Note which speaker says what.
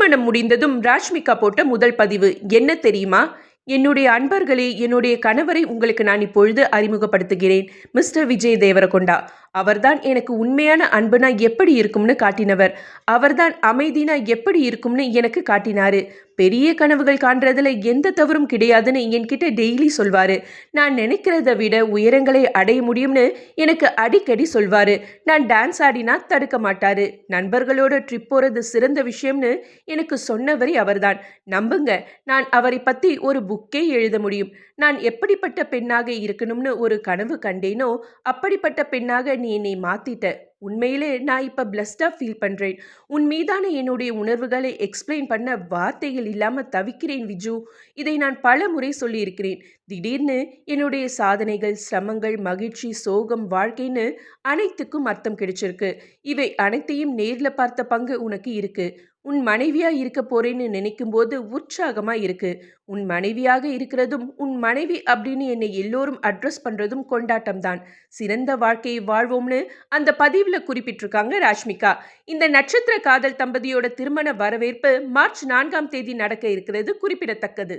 Speaker 1: திருமணம் முடிந்ததும் ராஷ்மிகா போட்ட முதல் பதிவு என்ன தெரியுமா? என்னுடைய அன்பர்களே, என்னுடைய கணவரை உங்களுக்கு நான் இப்பொழுது அறிமுகப்படுத்துகிறேன். மிஸ்டர் விஜய் தேவரகொண்டா. அவர்தான் எனக்கு உண்மையான அன்புனா எப்படி இருக்கும்னு காட்டினவர். அவர்தான் அமைதினா எப்படி இருக்கும்னு எனக்கு காட்டினாரு. பெரிய கனவுகள் காண்றதுல எந்த தவறும் கிடையாதுன்னு என்கிட்ட டெய்லி சொல்வாரு. நான் நினைக்கிறத விட உயரங்களை அடைய முடியும்னு எனக்கு அடிக்கடி சொல்வாரு. நான் டான்ஸ் ஆடினா தடுக்க மாட்டாரு. நண்பர்களோட ட்ரிப் போறது சிறந்த விஷயம்னு எனக்கு சொன்னவரே அவர்தான். நம்புங்க, நான் அவரை பத்தி ஒரு புக்கே எழுத முடியும். நான் எப்படிப்பட்ட பெண்ணாக இருக்கணும்னு ஒரு கனவு கண்டேனோ அப்படிப்பட்ட பெண்ணாக நீ என்னை மாத்திட்ட. உண்மையிலே நான் இப்ப பிளஸ்டா ஃபீல் பண்றேன். உன் மீதான என்னுடைய உணர்வுகளை எக்ஸ்பிளைன் பண்ண வார்த்தைகள் இல்லாம தவிக்கிறேன் விஜு. இதை நான் பல முறை சொல்லியிருக்கிறேன். திடீர்னு என்னுடைய சாதனைகள், சிரமங்கள், மகிழ்ச்சி, சோகம், வாழ்க்கைன்னு அனைத்துக்கும் அர்த்தம் கிடைச்சிருக்கு. இவை அனைத்தையும் நேர்ல பார்த்த பங்கு உனக்கு இருக்கு. உன் மனைவியா இருக்க போறேன்னு நினைக்கும் போது உற்சாகமா இருக்கு. உன் மனைவியாக இருக்கிறதும், உன் மனைவி அப்படின்னு என்னை எல்லோரும் அட்ரஸ் பண்றதும் கொண்டாட்டம் தான். சிறந்த வாழ்க்கையை வாழ்வோம்னு அந்த பதிவுல குறிப்பிட்டிருக்காங்க ராஷ்மிகா. இந்த நட்சத்திர காதல் தம்பதியோட திருமண வரவேற்பு மார்ச் 4ஆம் தேதி நடக்க இருக்கிறது குறிப்பிடத்தக்கது.